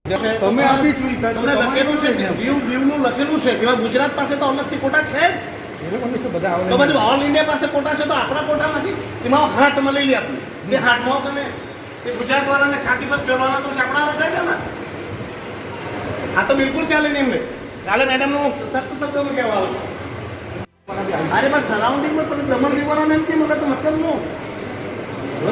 તમે આપી છું તમને લખેલું છે દીવનું લખેલું છે કે ગુજરાત પાસે તો અલગથી કોટા છે જ. એ લોકોને શું બધા તો પછી ઓલ ઇન્ડિયા પાસે કોટા છે તો આપણા કોટામાંથી એમાં હાટમાં લઈ લે આપણે એ હાટમાં તમે એ ગુજરાત વાળાને છાતી પર ચડવાના તો આપણા રખાય છે ને. આ તો બિલકુલ ચાલે નહીં એમને. કાલે મેડમનું સખ્ત શબ્દમાં કહેવા આવશે. અરે બસ સરાઉન્ડિંગમાં પછી દમણ દીવારોને એમ કે મને તો મતલબ નું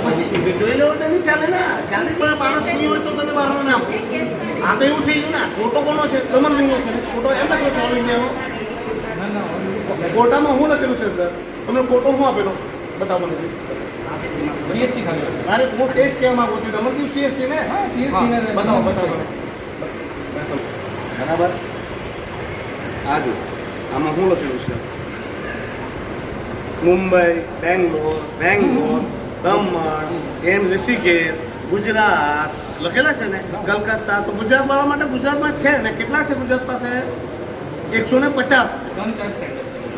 પછી જોઈ લેવો તો નહીં ચાલે ને. ચાલે પણ માણસ નહીં હોય તો તમે બહારનો નામ. આ તો એવું થઈ ગયું ને. ફોટો કોનો છે? દમણ દીવનો છે. ફોટો એમ લખ્યો છે ઓલ ઇન્ડિયાનો. કોટામાં હું લખેલું છે અંદર? તમને ફોટો હું આપેલો બતાવો મને. સીએસસી ખાલી અરે હું તે જ કહેવા માંગુ છું. દમણ દીવ સીએસસી ને? બતાવો બતાવો મને. બરાબર. આ જો આમાં શું લખેલું છે? મુંબઈ, બેંગ્લોર, દમણ, એમ ઋષિકેશ, ગુજરાત લખેલા છે ને. કલકત્તા તો ગુજરાત વાળા માટે ગુજરાતમાં છે ને. કેટલા છે ગુજરાત પાસે? 150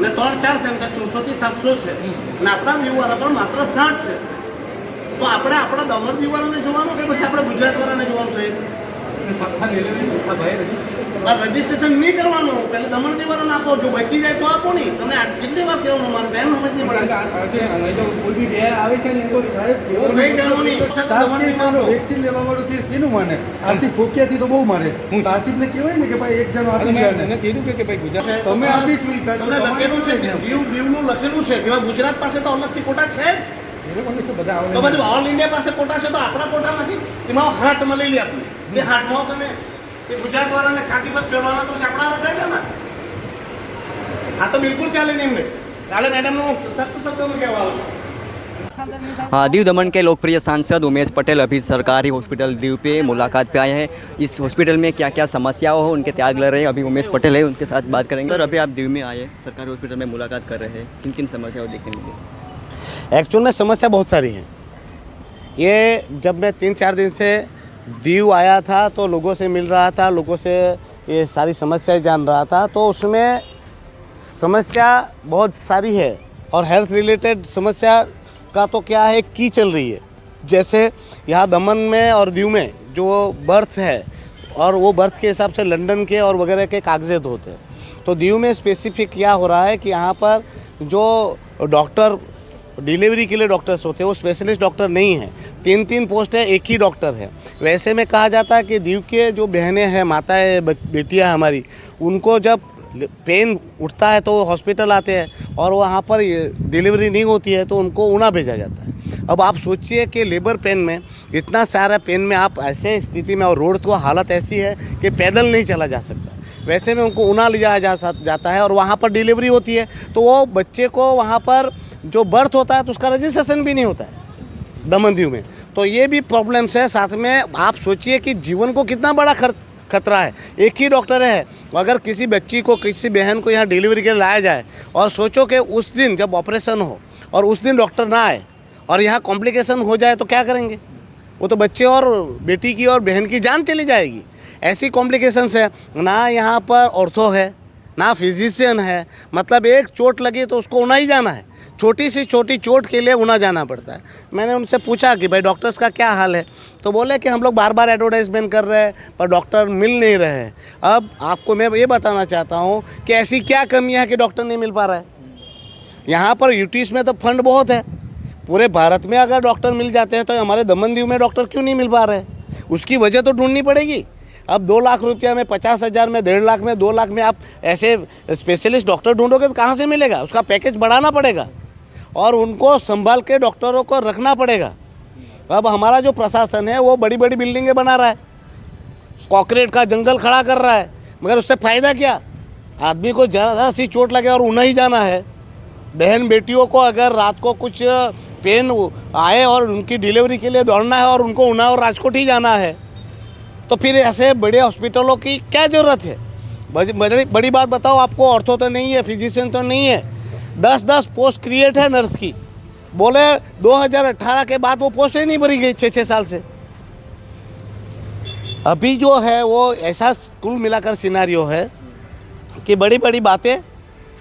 ને 3-4 સેન્ટર 600 થી 700 છે. અને આપણા વ્યૂ વાળા પણ માત્ર 60 છે. તો આપણે આપણા દમણ દીવ વાળાને જોવાનું કે પછી આપણે ગુજરાત વાળાને જોવાનું છે? રજીસ્ટ્રેશન નહીં કરવાનું. પહેલા દમણ દીવ વાળાને આપો. જો બચી જાય તો આપો નહીં. તમને કેટલી વાર કહેવાનું મારે ટાઈમ સમજ નહીં પડે. કોઈ બી બે આવે છે ને તો સાહેબ નહીં કરવાનું નહીં. દમણ દીવ વેક્સિન લેવા વાળું તે કેનું માને? આસિફ ફોકિયાથી તો બહુ મારે. હું આસિફને કહેવાય ને કે ભાઈ એક જણ આપી ગયા ને કીધું કે ભાઈ ગુજરાત તમે આપી છું. તમને લખેલું છે દીવનું લખેલું છે કે ગુજરાત પાસે તો અલગથી કોટા છે જ. એ લોકોને શું બધા તો પછી ઓલ ઇન્ડિયા પાસે કોટા છે તો આપણા કોટામાંથી એમાં હાટમાં લઈ લે આપણે એ હાટમાં તમે એ ગુજરાત વાળાને છાતી પર ચડવાના તો આપણા રખાય છે ને. આ તો બિલકુલ ચાલે નહીં એમને. કાલે મેડમનું સખ્ત શબ્દમાં કહેવા આવશે. हाँ, दीव दमन के लोकप्रिय सांसद उमेश पटेल अभी सरकारी हॉस्पिटल दीव पे मुलाकात पे आए हैं। इस हॉस्पिटल में क्या क्या समस्याओं हो उनके त्याग लड़ रहे हैं। अभी उमेश पटेल है, उनके साथ बात करेंगे। सर, अभी आप दीव में आए, सरकारी हॉस्पिटल में मुलाकात कर रहे हैं, किन किन समस्याओं देखने मिली? एक्चुअल में समस्या बहुत सारी है। ये जब मैं 3-4 दिन से दीव आया था तो लोगों से मिल रहा था, लोगों से ये सारी समस्याएं जान रहा था, तो उसमें समस्या बहुत सारी है। और हेल्थ रिलेटेड समस्या का तो क्या है की चल रही है। जैसे यहाँ दमन में और दीव में जो बर्थ है और वो बर्थ के हिसाब से लंदन के और वगैरह के कागजात होते हैं। तो दीव में स्पेसिफिक क्या हो रहा है कि यहाँ पर जो डॉक्टर डिलीवरी के लिए डॉक्टर्स होते हैं वो स्पेशलिस्ट डॉक्टर नहीं है। 3-3 पोस्ट है, एक ही डॉक्टर है। वैसे में कहा जाता है कि दीव के जो बहनें हैं, माताएं, बेटियां हमारी, उनको जब पेन उठता है तो हॉस्पिटल आते हैं और वहाँ पर डिलीवरी नहीं होती है तो उनको ऊना भेजा जाता है। अब आप सोचिए कि लेबर पेन में इतना सारा पेन में आप ऐसे स्थिति में, और रोड तो हालत ऐसी है कि पैदल नहीं चला जा सकता, वैसे में उनको ऊना ले जाया जाता है और वहाँ पर डिलीवरी होती है तो वो बच्चे को वहाँ पर जो बर्थ होता है तो उसका रजिस्ट्रेशन भी नहीं होता है दमन दीव में। तो ये भी प्रॉब्लम्स है। साथ में आप सोचिए कि जीवन को कितना बड़ा खतरा है। एक ही डॉक्टर है, अगर किसी बच्ची को, किसी बहन को यहाँ डिलीवरी के लिए लाया जाए और सोचो कि उस दिन जब ऑपरेशन हो और उस दिन डॉक्टर ना आए और यहाँ कॉम्प्लिकेशन हो जाए तो क्या करेंगे? वो तो बच्चे और बेटी की और बहन की जान चली जाएगी। ऐसी कॉम्प्लिकेशंस है। ना यहाँ पर ऑर्थो है, ना फिजिशियन है। मतलब एक चोट लगी तो उसको ऊना ही जाना है। छोटी सी छोटी चोट के लिए ऊना जाना पड़ता है। मैंने उनसे पूछा कि भाई डॉक्टर्स का क्या हाल है, तो बोले कि हम लोग बार बार एडवर्टाइजमेंट कर रहे हैं पर डॉक्टर मिल नहीं रहे हैं। अब आपको मैं ये बताना चाहता हूँ कि ऐसी क्या कमी है कि डॉक्टर नहीं मिल पा रहा है। यहाँ पर यूटीज में तो फंड बहुत है। पूरे भारत में अगर डॉक्टर मिल जाते हैं तो हमारे दमन दीव में डॉक्टर क्यों नहीं मिल पा रहे? उसकी वजह तो ढूंढनी पड़ेगी। अब 2 लाख रुपया में, 50,000 में, 1.5 लाख में, 2 लाख में आप ऐसे स्पेशलिस्ट डॉक्टर ढूंढोगे तो कहाँ से मिलेगा? उसका पैकेज बढ़ाना पड़ेगा और उनको संभाल के डॉक्टरों को रखना पड़ेगा। अब हमारा जो प्रशासन है वो बड़ी बड़ी बिल्डिंगें बना रहा है, कॉन्क्रीट का जंगल खड़ा कर रहा है, मगर उससे फ़ायदा क्या? आदमी को ज़रा सी चोट लगे और ऊना ही जाना है। बहन बेटियों को अगर रात को कुछ पेन आए और उनकी डिलीवरी के लिए दौड़ना है और उनको ऊना और राजकोट ही जाना है, तो फिर ऐसे बड़े हॉस्पिटलों की क्या ज़रूरत है? बड़ी बात बताओ, आपको ऑर्थो तो नहीं है, फिजिशियन तो नहीं है। 10-10 पोस्ट क्रिएट है नर्स की। बोले 2018 के बाद वो पोस्ट ही नहीं भरी गई 6-6 साल से। अभी जो है वो ऐसा कुल मिलाकर सिनारियो है कि बड़ी बड़ी बातें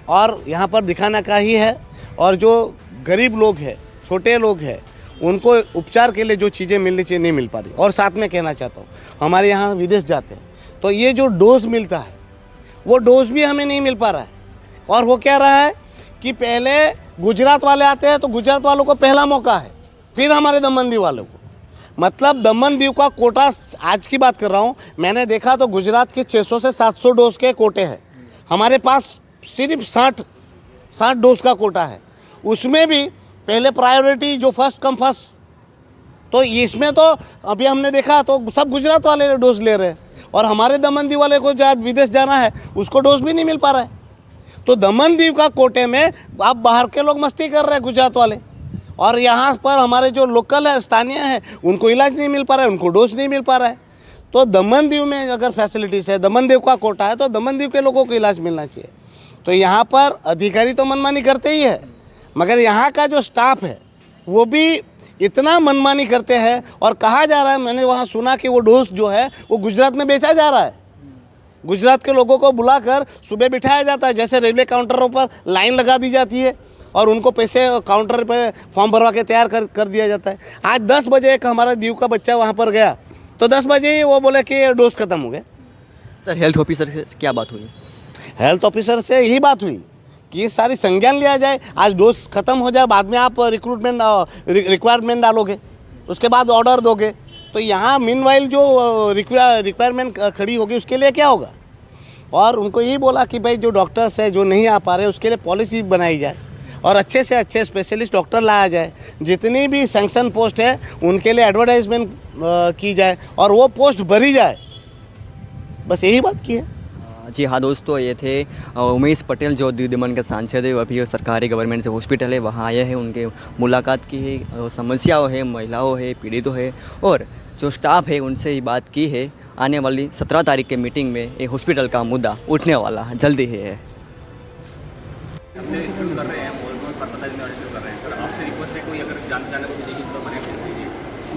और यहाँ पर दिखाना का ही है। और जो गरीब लोग हैं, छोटे लोग हैं, उनको उपचार के लिए जो चीज़ें मिलनी चाहिए नहीं मिल पा रही। और साथ में कहना चाहता हूँ, हमारे यहाँ विदेश जाते हैं तो ये जो डोज मिलता है वो डोज भी हमें नहीं मिल पा रहा है। और वो क्या रहा है कि पहले गुजरात वाले आते हैं तो गुजरात वालों को पहला मौका है, फिर हमारे दमन दीव वालों को। मतलब दमन दीव का कोटा, आज की बात कर रहा हूँ, मैंने देखा तो गुजरात के 600 से 700 डोज के कोटे हैं, हमारे पास सिर्फ 60 डोज का कोटा है। उसमें भी पहले प्रायोरिटी जो फर्स्ट कम फर्स्ट, तो इसमें तो अभी हमने देखा तो सब गुजरात वाले डोज ले रहे हैं और हमारे दमन दीव वाले को जब विदेश जाना है उसको डोज भी नहीं मिल पा रहा है। तो दमन दीव का कोटे में आप बाहर के लोग मस्ती कर रहे हैं गुजरात वाले, और यहाँ पर हमारे जो लोकल है, स्थानीय है, उनको इलाज नहीं मिल पा रहा है, उनको डोज नहीं मिल पा रहा है। तो दमन दीव में अगर फैसिलिटीज़ है, दमन दीव का कोटा है, तो दमन दीव के लोगों को इलाज मिलना चाहिए। तो यहाँ पर अधिकारी तो मनमानी करते ही है, मगर यहाँ का जो स्टाफ है वो भी इतना मनमानी करते हैं। और कहा जा रहा है, मैंने वहाँ सुना कि वो डोज जो है वो गुजरात में बेचा जा रहा है। गुजरात के लोगों को बुलाकर सुबह बिठाया जाता है, जैसे रेलवे काउंटरों पर लाइन लगा दी जाती है और उनको पैसे काउंटर पर फॉर्म भरवा के तैयार कर दिया जाता है। आज 10 बजे एक हमारा दीव का बच्चा वहाँ पर गया तो 10 बजे ही वो बोले कि ये डोज ख़त्म हो गया। सर हेल्थ ऑफिसर से क्या बात हुई? हेल्थ ऑफिसर से यही बात हुई कि ये सारी संज्ञान लिया जाए, आज डोज ख़त्म हो जाए, बाद में आप रिक्वायरमेंट डालोगे, उसके बाद ऑर्डर दोगे, तो यहाँ मीनवाइल जो रिक्वायरमेंट खड़ी होगी उसके लिए क्या होगा। और उनको यही बोला कि भाई जो डॉक्टर्स है जो नहीं आ पा रहे उसके लिए पॉलिसी बनाई जाए और अच्छे से अच्छे स्पेशलिस्ट डॉक्टर लाया जाए। जितनी भी सैंक्शन पोस्ट है उनके लिए एडवर्टाइजमेंट की जाए और वो पोस्ट भरी जाए, बस यही बात की है। जी हाँ दोस्तों, ये थे उमेश पटेल जो दीव दमन के सांसद है, अभी सरकारी गवर्नमेंट से हॉस्पिटल है वहाँ आए हैं, उनके मुलाकात की है, समस्याओं है, महिलाओं है, पीड़ितों है और जो स्टाफ है उनसे ही बात की है। आने वाली 17 तारीख के मीटिंग में ये हॉस्पिटल का मुद्दा उठने वाला है, जल्दी ही है। अपने शुरू कर रहे हैं, ऑलमोस्ट 15 दिन वाले शुरू कर रहे हैं सर। आपसे रिक्वेस्ट है कोई अगर जाने को किसी तो मैंने भेज दीजिए।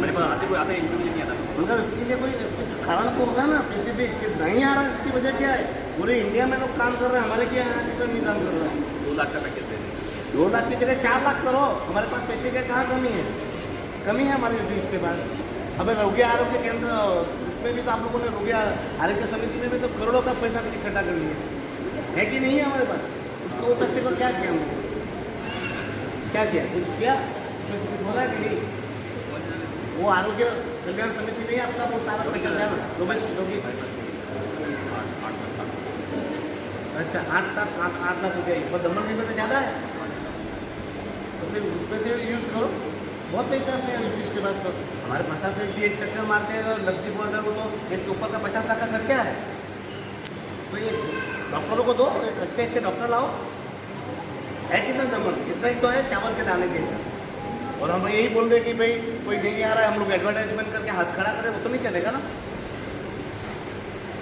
मेरे पास आते कोई आता है इंटरव्यू नहीं आता, मगर उसके लिए कोई कारण तो होगा ना स्पेसिफिक कि नहीं आ रहा है, इसकी वजह क्या है। पूरे इंडिया में लोग काम कर रहे हैं, हमारे क्या यहाँ तो नहीं काम कर रहा है। 2 लाख का पैकेज दे दें। 2 लाख की जगह 4 लाख करो, हमारे पास पैसे की कहाँ कमी है। कमी है हमारी फीस के बाद। अब रोगी आरोग्य केंद्र उसमें भी तो आप लोगों ने रोगी आरोग्य समिति में भी तो करोड़ों का पैसा इकट्ठा कर लिया है कि नहीं है हमारे पास। उसको वो पैसे को क्या किया हमने, क्या किया, कुछ किया उसमें कुछ बोला कि नहीं। वो आरोग्य कल्याण समिति नहीं आपका वो सारा पैसा दिया ना रोगी। अच्छा 8 लाख हो गया, पर दमन में तो ज़्यादा है, तो फिर उसमें से यूज़ करो। बहुत पैसा अपने इसके बाद तो हमारे प्रशासन भी एक चक्कर मारते हैं, लक्षदीप अगर वो तो एक चौपर का 50 लाख का खर्चा है। तो ये डॉक्टरों को दो, अच्छे अच्छे डॉक्टर लाओ, है कितना दमन, इतना ही तो है चावल के दाने के। और हम यही बोल दें कि भाई कोई नहीं आ रहा है, हम लोग एडवर्टाइजमेंट करके हाथ खड़ा करें, वो तो नहीं चलेगा ना।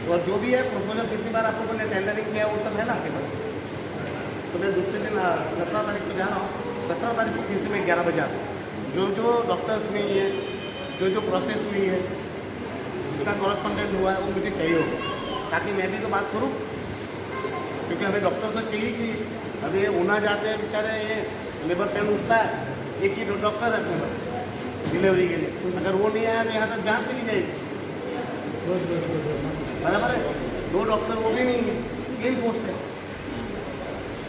और जो भी है प्रपोजल कितनी बार आप लोगों ने टेंडरिंग किया वो सब है ना आपके पास। तो मैं दूसरे दिन 17 तारीख को जा रहा हूँ, 17 तारीख को किसी में 11 बजे आता हूँ। जो डॉक्टर्स नहीं है, जो प्रोसेस हुई है, जितना कॉरेस्पॉन्डेंट हुआ है वो मुझे चाहिए होगा, ताकि मैं भी तो बात करूँ, क्योंकि हमें डॉक्टर तो चाहिए। अभी ये ऊना जाते हैं बेचारे, ये लेबर पेन उठता है, एक ही डॉक्टर है अपने पास डिलीवरी के लिए, अगर वो नहीं आया तो यहाँ तक जान से नहीं जाएगी। बराबर है, 2 डॉक्टर वो भी नहीं है, 3 पोस्ट है।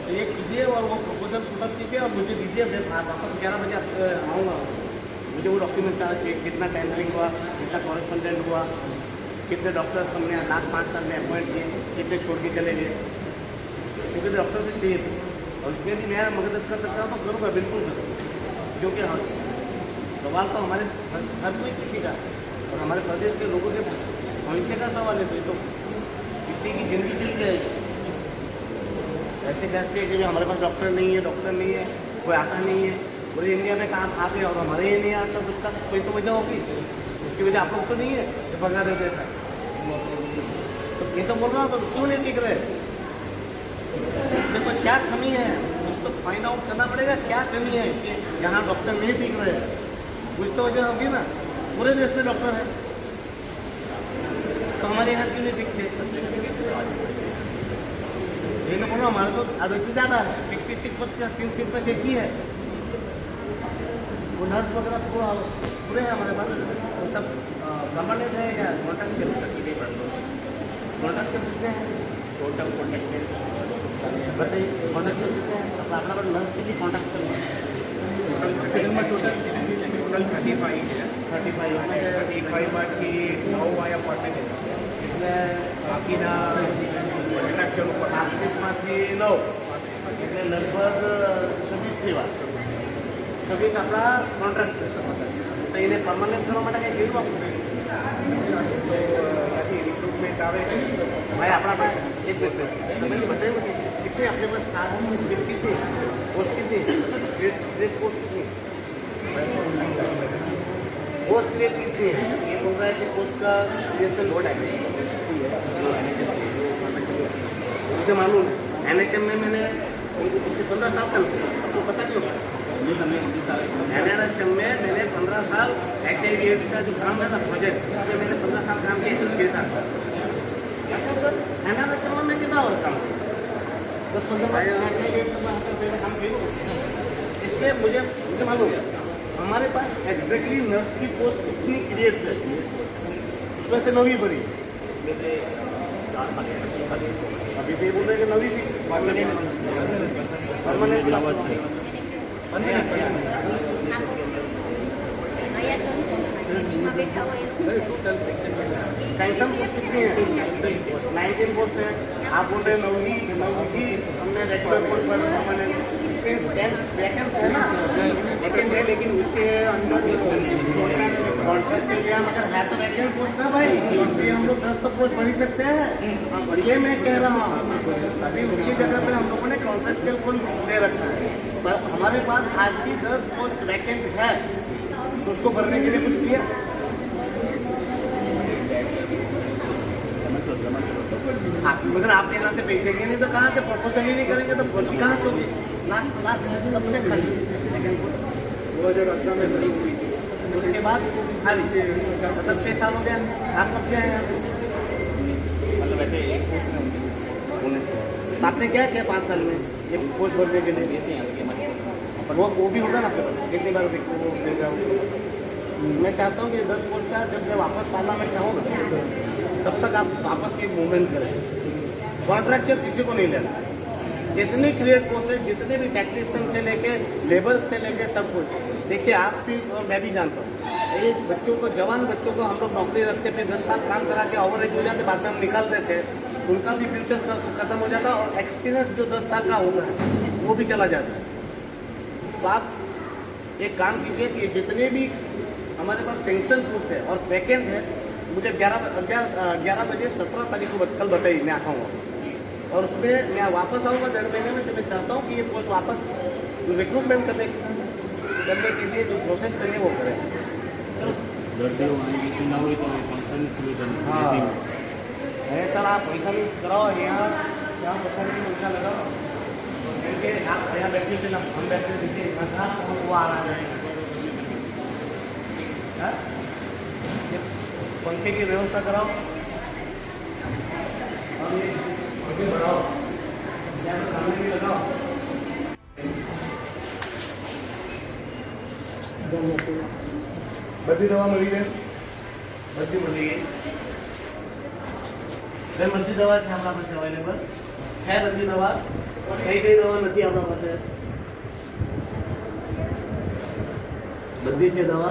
तो ये कीजिए और वो प्रपोजल पुटअप कीजिए और मुझे दीजिए, मैं वापस 11 बजे आऊँगा। मुझे वो डॉक्यूमेंट सारा चाहिए, कितना टेंडरिंग हुआ, कितना कॉरेस्पॉन्डेंट हुआ, कितने डॉक्टर्स हमने लास्ट 5 साल में अपॉइंट किए, कितने छोड़ के चले गए, क्योंकि डॉक्टर से चाहिए थे। और उसमें भी मैं मदद कर सकता हूँ तो करूँगा, बिल्कुल करूँगा, क्योंकि हाँ सवाल तो हमारे हर कोई किसी का, और हमारे प्रदेश के लोगों के भविष्य का सवाल है। तो किसी की ज़िंदगी चली जाएगी। ऐसे कहते हैं कि हमारे पास डॉक्टर नहीं है, कोई आता नहीं है, पूरे इंडिया में काम आते हैं और हमारे ये नहीं आता, तो उसका कोई तो वजह होगी। उसकी वजह आप लोग तो नहीं है कि भगा देते ऐसा। तो ये तो बोल रहा हूँ, तो क्यों नहीं टिक रहे। देखो क्या कमी है, कुछ तो फाइंड आउट करना पड़ेगा, क्या कमी है कि यहाँ डॉक्टर नहीं टिक रहे। कुछ तो वजह होगी ना, पूरे देश में डॉक्टर है, तो हमारे यहाँ क्यों नहीं टिकते। ये तो बोलो हमारे तो अब इससे ज़्यादा है, 66 3 सीट पे से एक ही है। वो नर्स वगैरह पूरे हैं हमारे पास, वो सब परमानेंट है या कॉन्ट्रैक्ट चल सकती है? कॉन्ट्रैक्ट चल सकते हैं, टोटल कॉन्ट्रैक्ट बताइए। कॉन्ट्रैक्ट चल सकते हैं तो अपना पर नर्स के भी कॉन्ट्रैक्ट चल रहा है। टोटल 35 है। 35 બાકી 9 આયા અપાર્ટમેન્ટ એટલે બાકીના કોન્ટ્રાક્ચર ઉપર 35માંથી 9 એટલે લગભગ 26 થયા. 26 આપણા કોન્ટ્રાક્ટ છે. તો એને પરમાનન્ટ કરવા માટે કંઈ કીધું આપણે? તો ત્યાંથી રિક્રુટમેન્ટ આવે भाई अपना पास एक मिनट मैंने बताया कि कितने अपने पास स्टाफ में सीट कितनी पोस्ट कितनी ग्रेड पोस्ट कितनी पोस्ट ग्रेड कितनी है? ये बोल रहा है कि पोस्ट का क्रिएशन लोड है मुझे मालूम है। NHM में मैंने 15 साल का आपको पता क्यों? NHM में मैंने 15 साल HIV/AIDS का जो काम है ना प्रोजेक्ट, उसमें मैंने 15 साल काम किया के साथ। ऐसा सर NHM में कितना और काम 10-15 काम किया। इसलिए मुझे मालूम है हमारे पास एग्जैक्टली नर्स की पोस्ट कितनी क्रिएट है, उसमें से 9वीं भरी। अभी भी बोल रहे कि 9वीं फिक्स परमानेंट सैंक्शन पोस्ट कितनी है? 19 पोस्ट है। आप बोल रहे 9वीं हमने रेगुलर पोस्ट पर परमानेंट 10 वैकेंट है ना, वैकेंट है लेकिन उसके अंदर कॉन्ट्रैक्ट चल गया मगर है तो वैकेंट पोस्ट ना भाई, इसलिए हम लोग 10 तो पोस्ट भर ही सकते हैं। ये मैं कह रहा हूँ अभी उसकी जगह पे हम लोगों ने कॉन्ट्रैक्चुअल पोस्ट दे रखा है, पर हमारे पास आज भी 10 पोस्ट वैकेंट है तो उसको भरने के लिए कुछ किया। मगर आप यहाँ से भेजेंगे नहीं तो कहाँ से प्रपोजल ही नहीं करेंगे तो भर्ती कहाँ से होगी? लास्ट कब से खाली 2018 में खड़ी हुई थी, उसके बाद खाली मतलब 6 साल हो गया। आप कब से आए हैं? मतलब ऐसे एक पोस्ट में 19 से। तो आपने क्या किया 5 साल में ये पोस्ट भरने के लिए? वो भी होगा ना कितनी बार वो मिल जाओ। मैं चाहता हूँ कि 10 पोस्ट का जब मैं वापस पार्लियामेंट से आऊँ तब तक आप वापस एक मूवमेंट करें। कॉन्ट्रैक्चुअल किसी को नहीं लेना, जितनी क्रिएट पोस्ट है, जितने भी टेक्नीशियन से लेके लेबर से लेके सब कुछ। देखिए आप भी और मैं भी जानता हूँ एक बच्चों को, जवान बच्चों को हम लोग नौकरी रखते फिर 10 साल काम करा के ओवर एज हो जाते, बाद में हम निकाल देते, उनका भी फ्यूचर खत्म हो जाता और एक्सपीरियंस जो 10 साल का होगा वो भी चला जाता है। तो आप एक काम कीजिए कि जितने भी हमारे पास सेंक्शन पोस्ट है और वैकेंट है मुझे 11 बजे 17 तारीख को कल बताइए, मैं आता हूँ और उसमें मैं वापस आऊँगा 1.5 महीने में। तो मैं चाहता हूँ कि ये पोस्ट वापस रिक्रूटमेंट करने के लिए जो प्रोसेस करनी वो करें। हाँ है सर, आप पैसा भी कराओ यहाँ पैसा भी पैसा लगाओ क्योंकि आप यहाँ बैठने से ना हम बैठने देखिए वो आ रहा है। पंखे की व्यवस्था कराओ और ये पंखे बढ़ाओ, यहाँ सामने भी लगाओ। बड़ी दवा मिली है, बड़ी मिली है सर, बड़ी दवा है हमारा पास अवेलेबल है। बड़ी दवा कई दवा नहीं हमारा पास है, बड़ी से दवा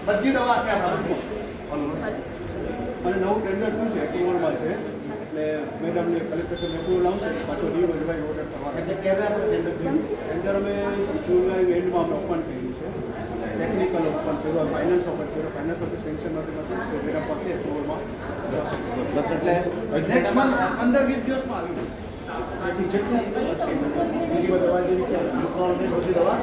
બધી દવા છે આપણા અને નવું ટેન્ડર શું છે એપ્રુવલમાં છે એટલે મેડમને કલેક્ટર સાહેબ એપ્રુવલ આવશે પાછો રિવાઇઝ ઓર્ડર કરવાનો એટલે ક્યારે આપણે ટેન્ડર અમે જુલાઈ એન્ડમાં આપણે ઓપન કર્યું છે, ટેકનિકલ ઓપન કર્યું, ફાઇનાન્સ ઓપન કર્યું, ફાઇનાન્સ ઓપન સેન્કશન નથી મેડમ પાસે એપ્રુવલમાં બસ એટલે નેક્સ્ટ મંથ 15-20 દિવસમાં આવી જશે। જેટલું દવા જેવી છે બધી દવા